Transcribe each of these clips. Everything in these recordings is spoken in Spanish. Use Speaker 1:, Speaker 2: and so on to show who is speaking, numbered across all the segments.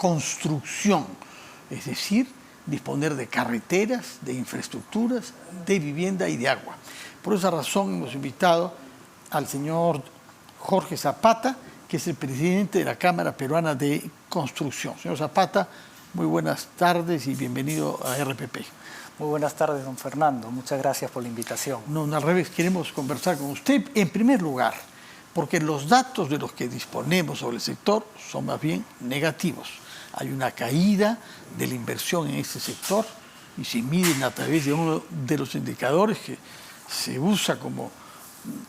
Speaker 1: construcción, es decir, disponer de carreteras, de infraestructuras, de vivienda y de agua. Por esa razón hemos invitado al señor Jorge Zapata, que es el presidente de la Cámara Peruana de Construcción. Señor Zapata, muy buenas tardes y bienvenido a RPP.
Speaker 2: Muy buenas tardes, don Fernando. Muchas gracias por la invitación.
Speaker 1: No, al revés, queremos conversar con usted en primer lugar, porque los datos de los que disponemos sobre el sector son más bien negativos. Hay una caída de la inversión en este sector y se miden a través de uno de los indicadores que se usa como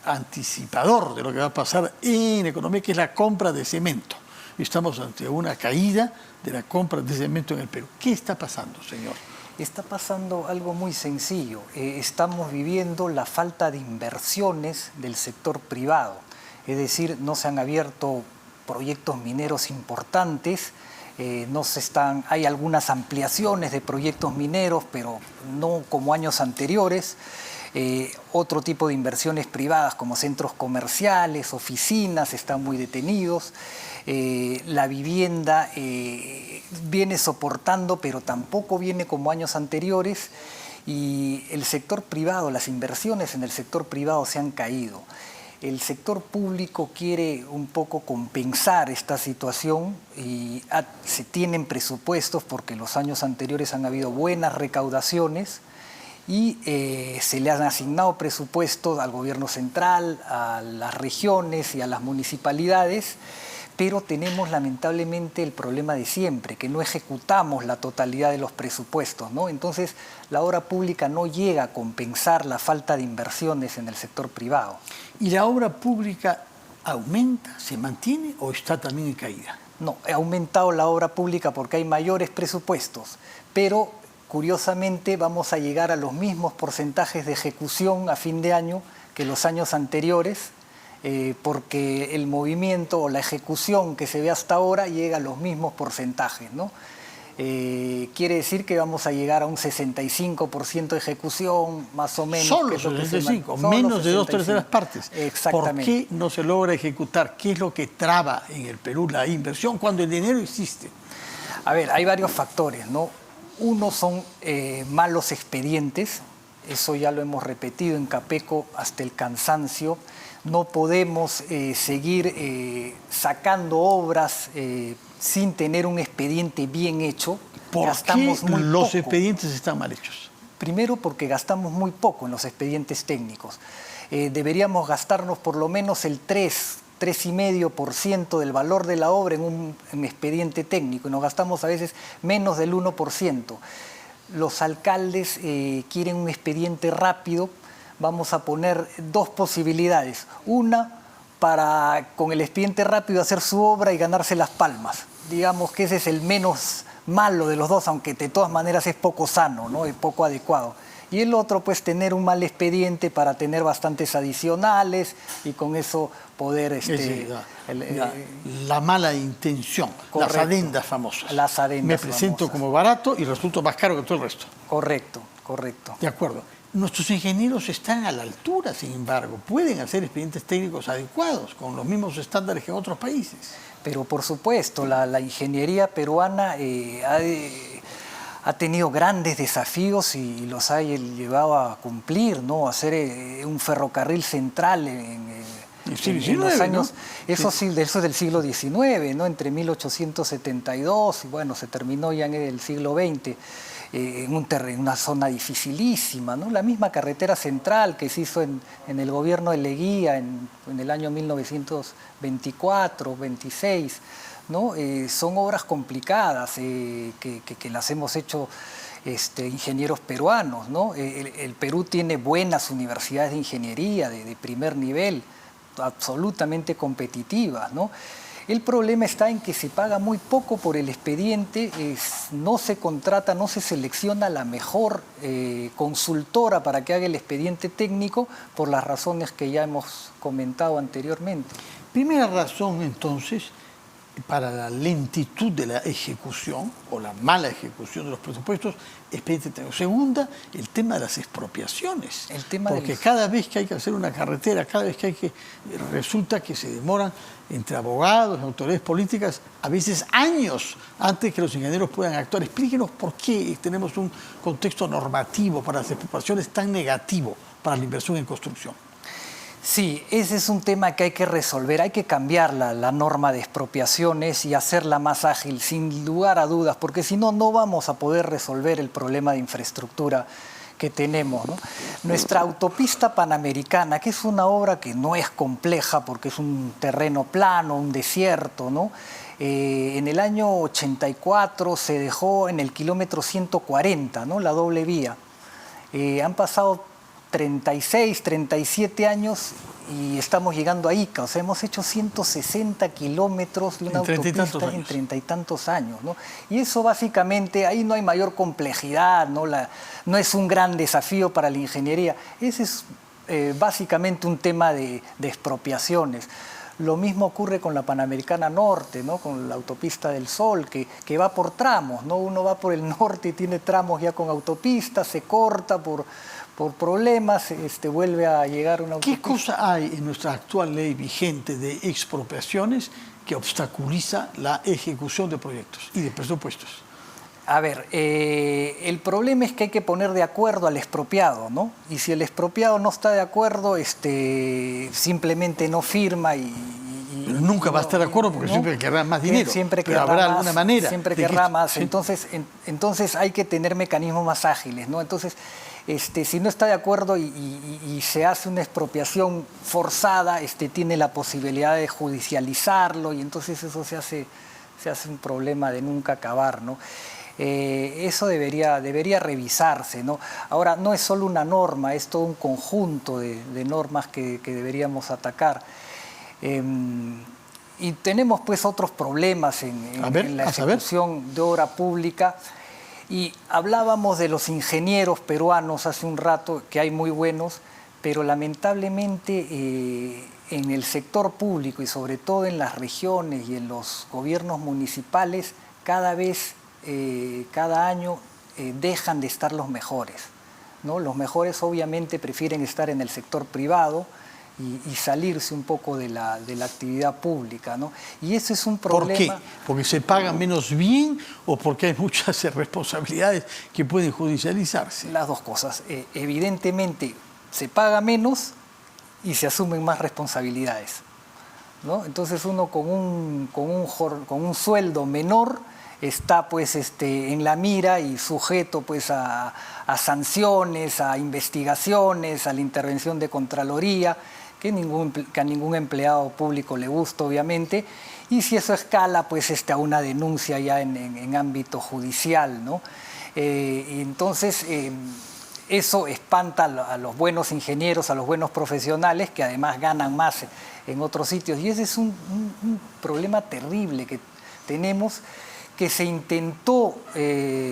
Speaker 1: anticipador de lo que va a pasar en la economía, que es la compra de cemento. Estamos ante una caída de la compra de cemento en el Perú. ¿Qué está pasando, señor?
Speaker 2: Está pasando algo muy sencillo. Estamos viviendo la falta de inversiones del sector privado. Es decir, no se han abierto proyectos mineros importantes, hay algunas ampliaciones de proyectos mineros, pero no como años anteriores. Otro tipo de inversiones privadas como centros comerciales, oficinas, están muy detenidos. La vivienda viene soportando, pero tampoco viene como años anteriores. Y el sector privado, las inversiones en el sector privado se han caído. El sector público quiere un poco compensar esta situación y se tienen presupuestos porque los años anteriores han habido buenas recaudaciones y se le han asignado presupuestos al gobierno central, a las regiones y a las municipalidades, pero tenemos lamentablemente el problema de siempre, que no ejecutamos la totalidad de los presupuestos, ¿no? Entonces, la obra pública no llega a compensar la falta de inversiones en el sector privado.
Speaker 1: ¿Y la obra pública aumenta, se mantiene o está también en caída?
Speaker 2: No, ha aumentado la obra pública porque hay mayores presupuestos, pero curiosamente vamos a llegar a los mismos porcentajes de ejecución a fin de año que los años anteriores, porque el movimiento o la ejecución que se ve hasta ahora llega a los mismos porcentajes, ¿no? Quiere decir que vamos a llegar a un 65% de ejecución, más o menos.
Speaker 1: Solo 65, menos de 2/3 partes.
Speaker 2: Exactamente.
Speaker 1: ¿Por qué no se logra ejecutar? ¿Qué es lo que traba en el Perú la inversión cuando el dinero existe?
Speaker 2: A ver, hay varios factores, ¿no? Uno son malos expedientes, eso ya lo hemos repetido en Capeco hasta el cansancio. No podemos seguir sacando obras sin tener un expediente bien hecho.
Speaker 1: ¿Por qué los expedientes están mal hechos?
Speaker 2: Primero porque gastamos muy poco en los expedientes técnicos. Deberíamos gastarnos por lo menos el 3,5% del valor de la obra en un expediente técnico y nos gastamos a veces menos del 1%. Los alcaldes quieren un expediente rápido. Vamos a poner dos posibilidades. Una, para con el expediente rápido hacer su obra y ganarse las palmas. Digamos que ese es el menos malo de los dos, aunque de todas maneras es poco sano, ¿no? Es poco adecuado. Y el otro, pues, tener un mal expediente para tener bastantes adicionales y con eso poder...
Speaker 1: la mala intención,
Speaker 2: correcto,
Speaker 1: las adendas famosas.
Speaker 2: Las adendas
Speaker 1: Me presento
Speaker 2: famosas
Speaker 1: como barato y resulto más caro que todo el resto.
Speaker 2: Correcto, correcto.
Speaker 1: De acuerdo. Nuestros ingenieros están a la altura, sin embargo. Pueden hacer expedientes técnicos adecuados, con los mismos estándares que en otros países.
Speaker 2: Pero por supuesto, la ingeniería peruana ha tenido grandes desafíos y los ha llevado a cumplir, ¿no? Hacer un ferrocarril central en los años, ¿no? Eso es del siglo XIX, ¿no? Entre 1872 y bueno, se terminó ya en el siglo XX. En una zona dificilísima, ¿no? La misma carretera central que se hizo en el gobierno de Leguía en el año 1924, 26, ¿no? Son obras complicadas que las hemos hecho ingenieros peruanos, ¿no? El Perú tiene buenas universidades de ingeniería de primer nivel, absolutamente competitivas, ¿no? El problema está en que se paga muy poco por el expediente, no se contrata, no se selecciona la mejor consultora para que haga el expediente técnico por las razones que ya hemos comentado anteriormente.
Speaker 1: Primera razón, entonces, para la lentitud de la ejecución o la mala ejecución de los presupuestos es penitenciario. Segunda, el tema de las expropiaciones. Porque cada vez que hay que hacer una carretera, cada vez que hay que... resulta que se demoran entre abogados, autoridades políticas, a veces años antes que los ingenieros puedan actuar. Explíquenos por qué tenemos un contexto normativo para las expropiaciones tan negativo para la inversión en construcción.
Speaker 2: Sí, ese es un tema que hay que resolver. Hay que cambiar la norma de expropiaciones y hacerla más ágil, sin lugar a dudas, porque si no, no vamos a poder resolver el problema de infraestructura que tenemos, ¿no? Nuestra autopista panamericana, que es una obra que no es compleja porque es un terreno plano, un desierto, ¿no? En el año 84 se dejó en el kilómetro 140, ¿no? La doble vía. Han pasado 36, 37 años y estamos llegando a Ica. O sea, hemos hecho 160 kilómetros de una autopista en 30 y tantos años, ¿no? Y eso básicamente, ahí no hay mayor complejidad, ¿no? No es un gran desafío para la ingeniería. Ese es básicamente un tema de expropiaciones. Lo mismo ocurre con la Panamericana Norte, ¿no? Con la Autopista del Sol, que va por tramos, ¿no? Uno va por el norte y tiene tramos ya con autopista, se corta por problemas, vuelve a llegar una autopista.
Speaker 1: ¿Qué cosa hay en nuestra actual ley vigente de expropiaciones que obstaculiza la ejecución de proyectos y de presupuestos?
Speaker 2: A ver, el problema es que hay que poner de acuerdo al expropiado, ¿no? Y si el expropiado no está de acuerdo, simplemente no firma
Speaker 1: pero nunca va a estar de acuerdo porque siempre querrá más dinero. Pero habrá alguna manera.
Speaker 2: Siempre querrá más. Entonces hay que tener mecanismos más ágiles, ¿no? Entonces, si no está de acuerdo y se hace una expropiación forzada, tiene la posibilidad de judicializarlo y entonces eso se hace un problema de nunca acabar, ¿no? Eso debería revisarse, ¿no? Ahora, no es solo una norma, es todo un conjunto de normas que deberíamos atacar. Y tenemos pues otros problemas en la ejecución de obra pública. Y hablábamos de los ingenieros peruanos hace un rato, que hay muy buenos, pero lamentablemente en el sector público y sobre todo en las regiones y en los gobiernos municipales, cada año dejan de estar los mejores, ¿no? Los mejores obviamente prefieren estar en el sector privado y salirse un poco de la actividad pública, ¿no? Y eso es un problema.
Speaker 1: ¿Por qué? ¿Porque se paga menos bien o porque hay muchas responsabilidades que pueden judicializarse?
Speaker 2: Las dos cosas. Evidentemente se paga menos y se asumen más responsabilidades, ¿no? Entonces uno con un sueldo menor está pues en la mira y sujeto pues a sanciones, a investigaciones, a la intervención de Contraloría, que a ningún empleado público le gusta, obviamente, y si eso escala, pues a una denuncia ya en ámbito judicial, ¿no? Y entonces, eso espanta a los buenos ingenieros, a los buenos profesionales, que además ganan más en otros sitios. Y ese es un problema terrible que tenemos, que se intentó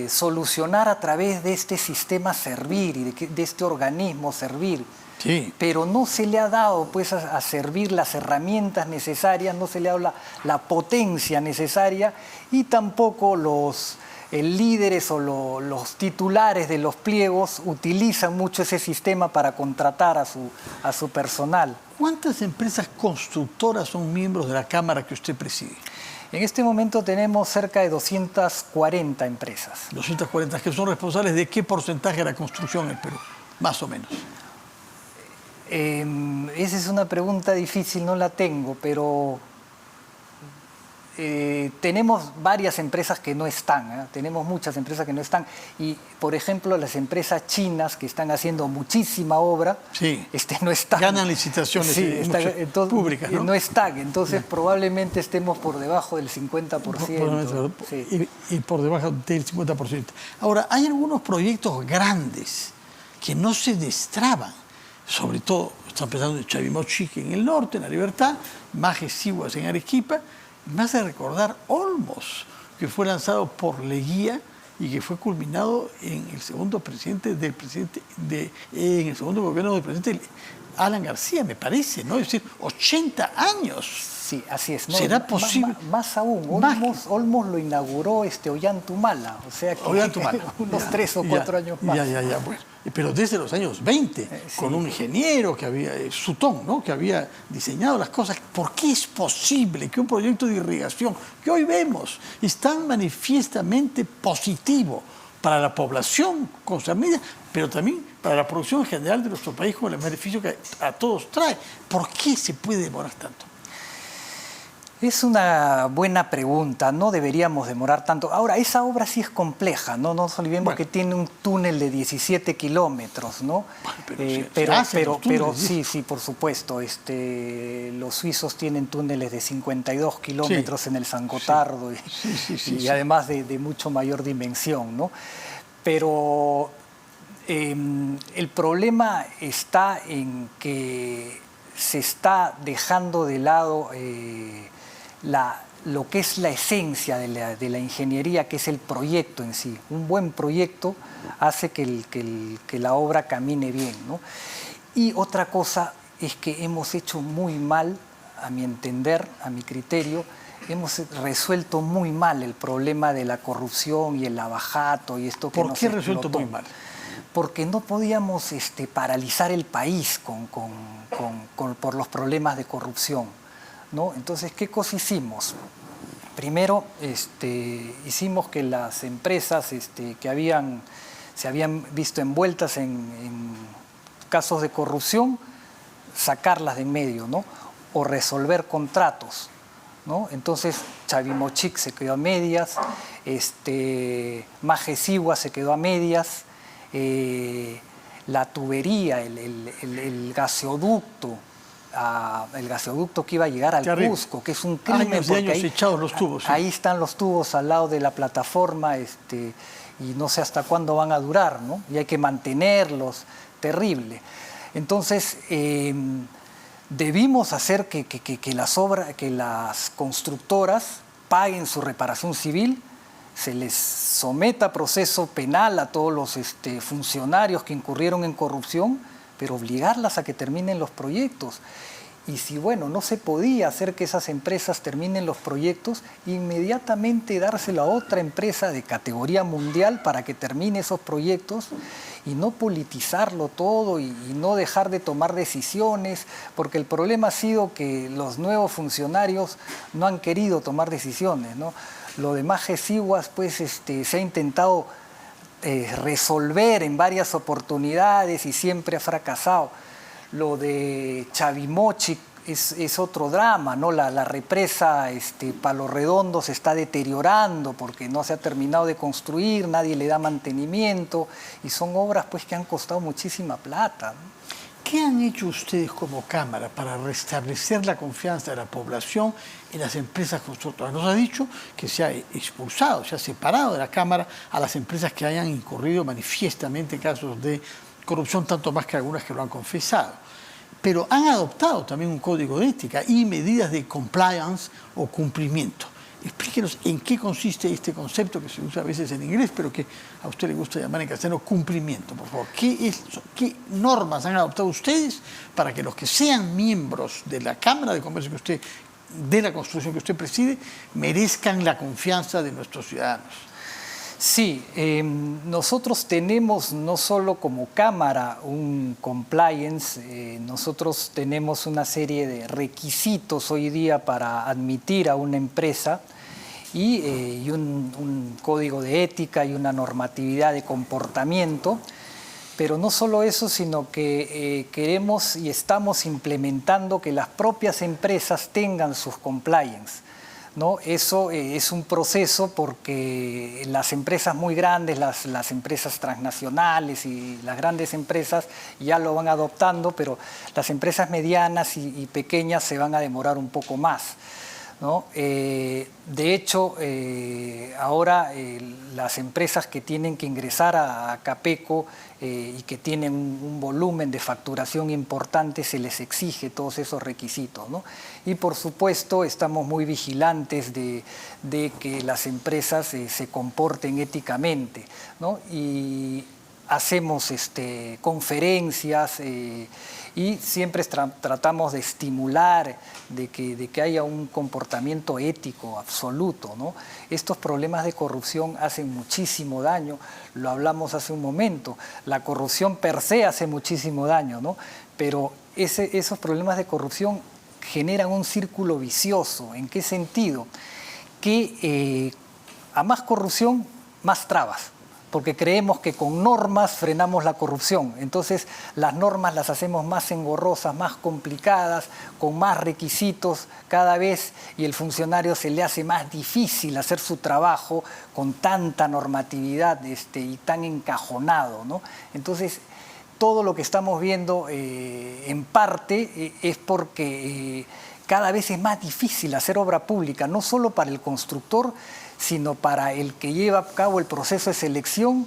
Speaker 2: solucionar a través de este sistema Servir y de este organismo Servir. Sí. Pero no se le ha dado pues, a Servir las herramientas necesarias, no se le ha dado la potencia necesaria y tampoco los líderes o los titulares de los pliegos utilizan mucho ese sistema para contratar a su personal.
Speaker 1: ¿Cuántas empresas constructoras son miembros de la Cámara que usted preside?
Speaker 2: En este momento tenemos cerca de 240 empresas.
Speaker 1: 240, que son responsables de qué porcentaje de la construcción en Perú, más o menos.
Speaker 2: Esa es una pregunta difícil, no la tengo, pero tenemos varias empresas que no están, tenemos muchas empresas que no están. Y, por ejemplo, las empresas chinas que están haciendo muchísima obra, sí, no están.
Speaker 1: Ganan licitaciones públicas, ¿no?
Speaker 2: No están, entonces probablemente estemos por debajo del 50%.
Speaker 1: Sí. Y por debajo del 50%. Ahora, hay algunos proyectos grandes que no se destraban. Sobre todo, están pensando en Chavimochique en el norte, en La Libertad, Majes Siguas en Arequipa. Me hace recordar Olmos, que fue lanzado por Leguía y que fue culminado en el segundo gobierno del presidente Alan García, me parece, ¿no? Es decir, 80 años.
Speaker 2: Sí, así es. ¿No?
Speaker 1: ¿Será posible?
Speaker 2: Más aún, Olmos lo inauguró Ollantumala, o sea que unos 3 o 4 años más.
Speaker 1: Ya, bueno. Pero desde los años 20, con un ingeniero que había, Sutton, ¿no? Que había diseñado las cosas. ¿Por qué es posible que un proyecto de irrigación que hoy vemos es tan manifiestamente positivo para la población concernida, pero también para la producción en general de nuestro país con el beneficio que a todos trae? ¿Por qué se puede demorar tanto?
Speaker 2: Es una buena pregunta, no deberíamos demorar tanto. Ahora, esa obra sí es compleja, no nos olvidemos que tiene un túnel de 17 kilómetros, ¿no? Pero sí, por supuesto. Los suizos tienen túneles de 52 kilómetros en el San Gotardo y además de mucho mayor dimensión, ¿no? Pero el problema está en que se está dejando de lado lo que es la esencia de la ingeniería, que es el proyecto en sí. Un buen proyecto hace que la obra camine bien, ¿no? Y otra cosa es que hemos hecho muy mal, a mi entender, a mi criterio, hemos resuelto muy mal el problema de la corrupción y el lavajato y esto que
Speaker 1: ¿Por qué resuelto muy mal?
Speaker 2: Porque no podíamos paralizar el país por los problemas de corrupción, ¿no? Entonces, ¿qué cosa hicimos? Primero, hicimos que las empresas que se habían visto envueltas en casos de corrupción, sacarlas de en medio, ¿no? O resolver contratos, ¿no? Entonces, Chavimochic se quedó a medias, Majesigua se quedó a medias, la tubería, el gaseoducto que iba a llegar al Cusco, que es un crimen.
Speaker 1: Años echados los tubos.
Speaker 2: Ahí están los tubos al lado de la plataforma y no sé hasta cuándo van a durar, ¿no? Y hay que mantenerlos, terrible. Entonces, debimos hacer que las constructoras paguen su reparación civil, se les someta a proceso penal a todos los funcionarios que incurrieron en corrupción, pero obligarlas a que terminen los proyectos. Y si, no se podía hacer que esas empresas terminen los proyectos, inmediatamente dárselo a otra empresa de categoría mundial para que termine esos proyectos y no politizarlo todo y no dejar de tomar decisiones, porque el problema ha sido que los nuevos funcionarios no han querido tomar decisiones, ¿no? Lo de Majesiguas, pues, se ha intentado resolver en varias oportunidades y siempre ha fracasado. Lo de Chavimochic es otro drama, ¿no? La represa Palo Redondo se está deteriorando porque no se ha terminado de construir, nadie le da mantenimiento y son obras pues que han costado muchísima plata, ¿no?
Speaker 1: ¿Qué han hecho ustedes como Cámara para restablecer la confianza de la población en las empresas constructoras? Nos ha dicho que se ha expulsado, se ha separado de la Cámara a las empresas que hayan incurrido manifiestamente en casos de corrupción, tanto más que algunas que lo han confesado. Pero han adoptado también un código de ética y medidas de compliance o cumplimiento. Explíquenos en qué consiste este concepto que se usa a veces en inglés, pero que a usted le gusta llamar en castellano cumplimiento. Por favor, ¿qué normas han adoptado ustedes para que los que sean miembros de la Cámara de Comercio de la construcción que usted preside, merezcan la confianza de nuestros ciudadanos?
Speaker 2: Sí, nosotros tenemos no solo como Cámara un compliance, nosotros tenemos una serie de requisitos hoy día para admitir a una empresa y un código de ética y una normatividad de comportamiento, pero no solo eso, sino que queremos y estamos implementando que las propias empresas tengan sus compliance, ¿no? Eso es un proceso porque las empresas muy grandes, las empresas transnacionales y las grandes empresas ya lo van adoptando, pero las empresas medianas y pequeñas se van a demorar un poco más, ¿no? De hecho, ahora las empresas que tienen que ingresar a Capeco y que tienen un volumen de facturación importante, se les exige todos esos requisitos, ¿no? Y por supuesto estamos muy vigilantes de que las empresas se comporten éticamente, ¿no? Y hacemos conferencias y siempre tratamos de estimular de que haya un comportamiento ético absoluto, ¿no? Estos problemas de corrupción hacen muchísimo daño, lo hablamos hace un momento, la corrupción per se hace muchísimo daño, ¿no? Pero esos problemas de corrupción generan un círculo vicioso. ¿En qué sentido? Que a más corrupción, más trabas, porque creemos que con normas frenamos la corrupción. Entonces las normas las hacemos más engorrosas, más complicadas, con más requisitos cada vez, y el funcionario se le hace más difícil hacer su trabajo con tanta normatividad y tan encajonado, ¿no? Entonces todo lo que estamos viendo en parte es porque cada vez es más difícil hacer obra pública, no solo para el constructor, sino para el que lleva a cabo el proceso de selección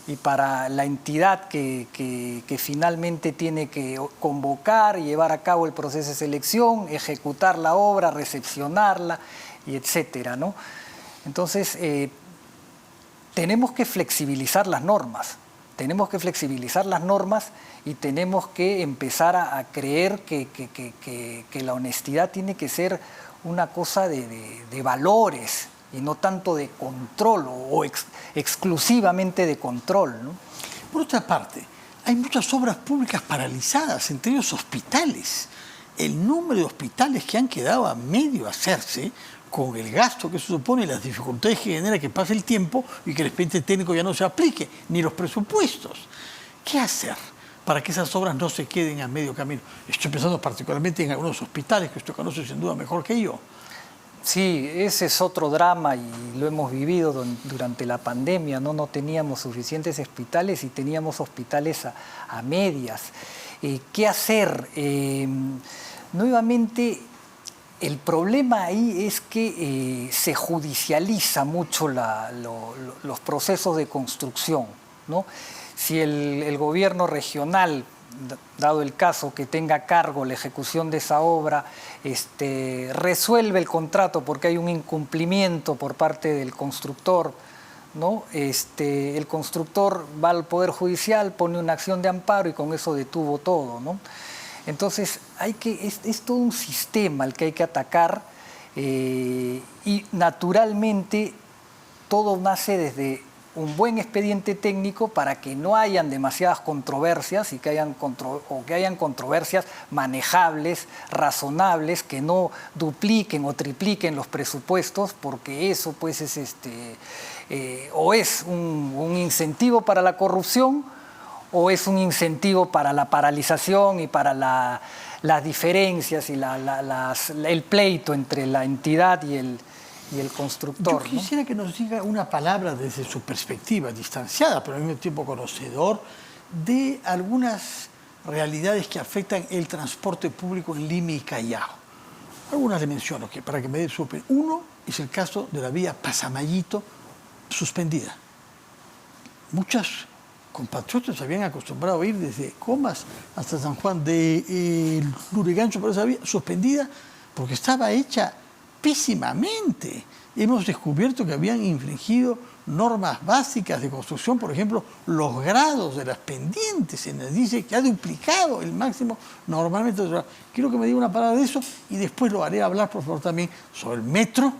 Speaker 2: y para la entidad que finalmente tiene que convocar y llevar a cabo el proceso de selección, ejecutar la obra, recepcionarla, y etcétera, ¿no? Entonces, tenemos que flexibilizar las normas. Tenemos que flexibilizar las normas y tenemos que empezar a creer que la honestidad tiene que ser una cosa de valores y no tanto de control o exclusivamente de control, ¿no?
Speaker 1: Por otra parte, hay muchas obras públicas paralizadas, entre ellos hospitales. El número de hospitales que han quedado a medio hacerse, con el gasto que se supone y las dificultades que genera que pase el tiempo y que el expediente técnico ya no se aplique, ni los presupuestos. ¿Qué hacer para que esas obras no se queden a medio camino? Estoy pensando particularmente en algunos hospitales que usted conoce sin duda mejor que yo.
Speaker 2: Sí, ese es otro drama y lo hemos vivido durante la pandemia, ¿no? No teníamos suficientes hospitales y teníamos hospitales a medias. ¿Qué hacer? Nuevamente, el problema ahí es que se judicializa mucho los procesos de construcción, ¿no? Si el gobierno regional, dado el caso que tenga a cargo la ejecución de esa obra, resuelve el contrato porque hay un incumplimiento por parte del constructor, ¿no? El constructor va al Poder Judicial, pone una acción de amparo y con eso detuvo todo, ¿no? Entonces es todo un sistema el que hay que atacar y naturalmente todo nace desde un buen expediente técnico para que no hayan demasiadas controversias y que hayan controversias manejables, razonables, que no dupliquen o tripliquen los presupuestos, porque eso pues es o es un incentivo para la corrupción o es un incentivo para la paralización y para las diferencias y el pleito entre la entidad y el constructor.
Speaker 1: Yo quisiera, ¿no?, que nos diga una palabra desde su perspectiva, distanciada, pero al mismo tiempo conocedor, de algunas realidades que afectan el transporte público en Lima y Callao. Algunas le menciono para que me dé su opinión. Uno es el caso de la vía Pasamayito suspendida. Muchas compatriotas se habían acostumbrado a ir desde Comas hasta San Juan de Lurigancho por esa vía suspendida porque estaba hecha pésimamente. Hemos descubierto que habían infringido normas básicas de construcción, por ejemplo, los grados de las pendientes. Se nos dice que ha duplicado el máximo normalmente. Quiero que me diga una palabra de eso y después lo haré hablar, por favor, también sobre el metro,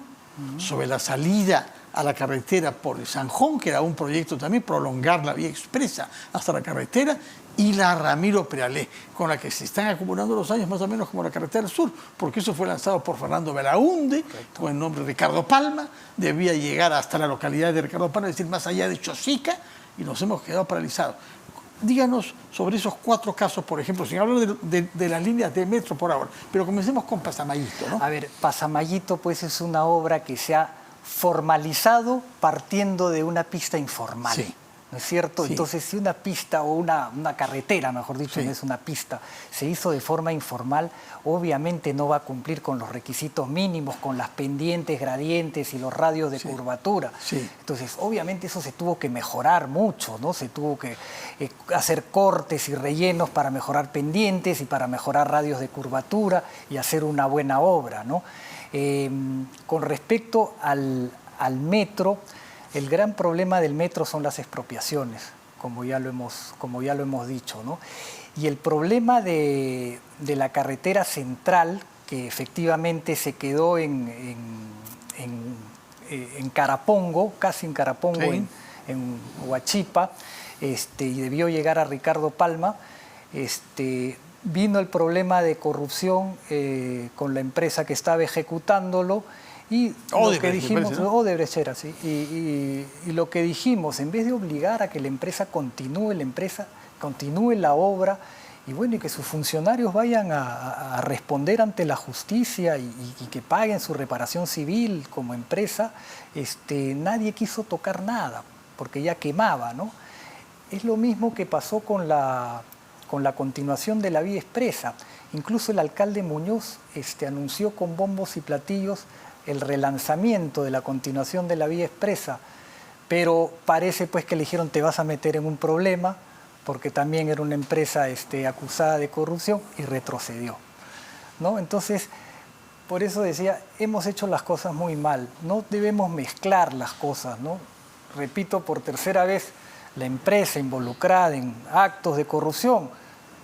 Speaker 1: sobre la salida a la carretera por el Sanjón, que era un proyecto también, prolongar la vía expresa hasta la carretera, y la Ramiro Prealé, con la que se están acumulando los años más o menos como la carretera del sur, porque eso fue lanzado por Fernando Belaúnde, correcto, con el nombre de Ricardo Palma, debía llegar hasta la localidad de Ricardo Palma, es decir, más allá de Chosica, y nos hemos quedado paralizados. Díganos sobre esos 4 casos, por ejemplo, sin hablar de las líneas de metro por ahora, pero comencemos con Pasamayito, ¿no?
Speaker 2: A ver, Pasamayito pues es una obra que se ha formalizado partiendo de una pista informal.
Speaker 1: Sí.
Speaker 2: ¿No es cierto?
Speaker 1: Sí.
Speaker 2: Entonces, si una pista o una carretera, mejor dicho,
Speaker 1: sí,
Speaker 2: no es una pista, se hizo de forma informal, obviamente no va a cumplir con los requisitos mínimos, con las pendientes, gradientes y los radios de curvatura.
Speaker 1: Sí.
Speaker 2: Entonces, obviamente eso se tuvo que mejorar mucho, ¿no? Se tuvo que hacer cortes y rellenos para mejorar pendientes y para mejorar radios de curvatura y hacer una buena obra, ¿no? Con respecto al metro, el gran problema del metro son las expropiaciones. como ya lo hemos dicho, ¿no? Y el problema de la carretera central, que efectivamente se quedó en Carapongo, casi en Carapongo,
Speaker 1: Sí.
Speaker 2: en Huachipa, y debió llegar a Ricardo Palma, vino el problema de corrupción con la empresa que estaba ejecutándolo, y lo que dijimos,
Speaker 1: parece, ¿no?
Speaker 2: Odebrecht era, sí, y lo que dijimos, en vez de obligar a que la empresa continúe la obra, y bueno, y que sus funcionarios vayan a responder ante la justicia y que paguen su reparación civil como empresa, nadie quiso tocar nada, porque ya quemaba, ¿no? Es lo mismo que pasó con la continuación de la vía expresa. Incluso el alcalde Muñoz anunció con bombos y platillos el relanzamiento de la continuación de la vía expresa, pero parece pues que le dijeron te vas a meter en un problema, porque también era una empresa acusada de corrupción, y retrocedió, ¿no? Entonces, por eso decía, hemos hecho las cosas muy mal, no debemos mezclar las cosas, ¿no? Repito por tercera vez, la empresa involucrada en actos de corrupción,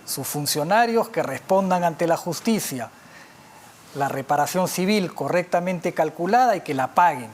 Speaker 2: sus funcionarios que respondan ante la justicia, la reparación civil correctamente calculada y que la paguen,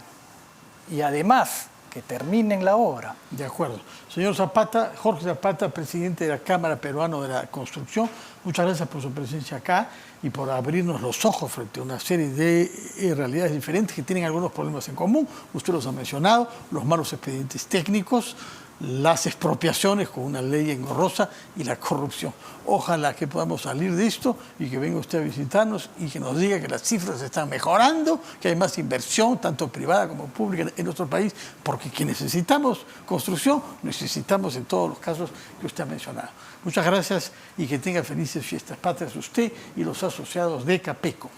Speaker 2: y además que terminen la obra.
Speaker 1: De acuerdo. Señor Zapata, Jorge Zapata, presidente de la Cámara Peruana de la Construcción, muchas gracias por su presencia acá y por abrirnos los ojos frente a una serie de realidades diferentes que tienen algunos problemas en común. Usted los ha mencionado, los malos expedientes técnicos, las expropiaciones con una ley engorrosa y la corrupción. Ojalá que podamos salir de esto y que venga usted a visitarnos y que nos diga que las cifras están mejorando, que hay más inversión, tanto privada como pública en nuestro país, porque que necesitamos construcción, necesitamos en todos los casos que usted ha mencionado. Muchas gracias y que tenga felices fiestas patrias usted y los asociados de Capeco.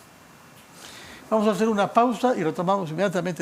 Speaker 1: Vamos a hacer una pausa y retomamos inmediatamente.